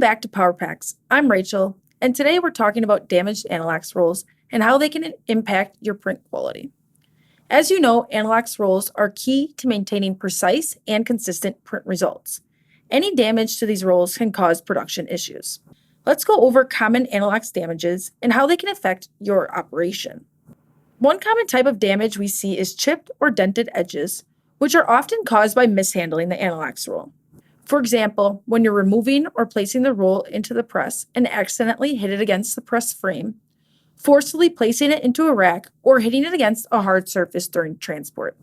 back to Power Packs. I'm Rachel, and today we're talking about damaged Anilox rolls and how they can impact your print quality. As you know, Anilox rolls are key to maintaining precise and consistent print results. Any damage to these rolls can cause production issues. Let's go over common Anilox damages and how they can affect your operation. One common type of damage we see is chipped or dented edges, which are often caused by mishandling the Anilox roll. For example, when you're removing or placing the roll into the press and accidentally hit it against the press frame, forcefully placing it into a rack, or hitting it against a hard surface during transport.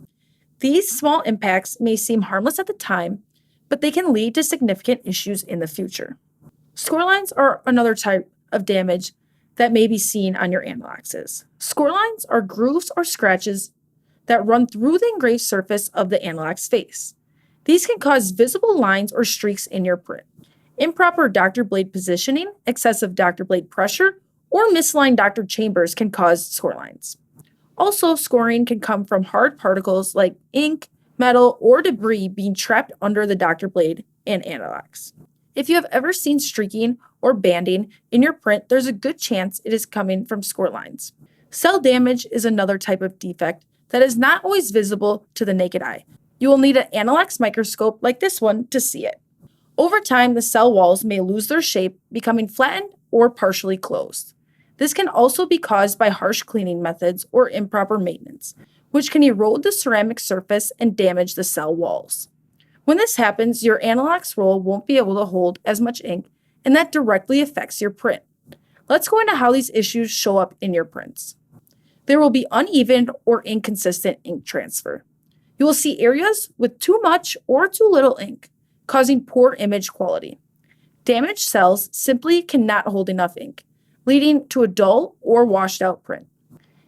These small impacts may seem harmless at the time, but they can lead to significant issues in the future. Scorelines are another type of damage that may be seen on your Aniloxes. Scorelines are grooves or scratches that run through the engraved surface of the Anilox face. These can cause visible lines or streaks in your print. Improper doctor blade positioning, excessive doctor blade pressure, or misaligned doctor chambers can cause scorelines. Also, scoring can come from hard particles like ink, metal, or debris being trapped under the doctor blade and Anilox. If you have ever seen streaking or banding in your print, there's a good chance it is coming from scorelines. Cell damage is another type of defect that is not always visible to the naked eye. You will need an Anilox microscope like this one to see it. Over time, the cell walls may lose their shape, becoming flattened or partially closed. This can also be caused by harsh cleaning methods or improper maintenance, which can erode the ceramic surface and damage the cell walls. When this happens, your Anilox roll won't be able to hold as much ink, and that directly affects your print. Let's go into how these issues show up in your prints. There will be uneven or inconsistent ink transfer. You will see areas with too much or too little ink, causing poor image quality. Damaged cells simply cannot hold enough ink, leading to a dull or washed out print.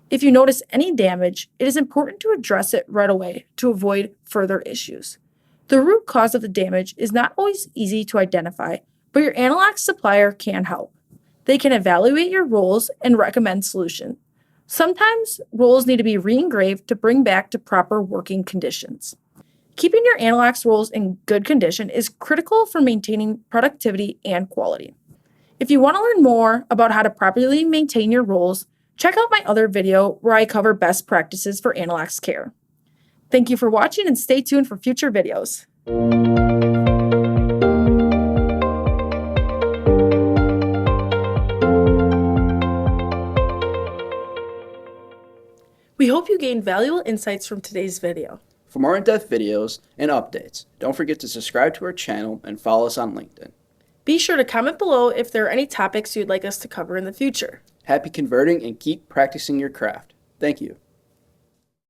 If you notice any damage, it is important to address it right away to avoid further issues. The root cause of the damage is not always easy to identify, but your Anilox supplier can help. They can evaluate your rolls and recommend solutions. Sometimes rolls need to be re-engraved to bring back to proper working conditions. Keeping your Anilox rolls in good condition is critical for maintaining productivity and quality. If you want to learn more about how to properly maintain your rolls, check out my other video where I cover best practices for Anilox care. Thank you for watching and stay tuned for future videos. We hope you gained valuable insights from today's video. For more in-depth videos and updates, don't forget to subscribe to our channel and follow us on LinkedIn. Be sure to comment below if there are any topics you'd like us to cover in the future. Happy converting and keep practicing your craft. Thank you.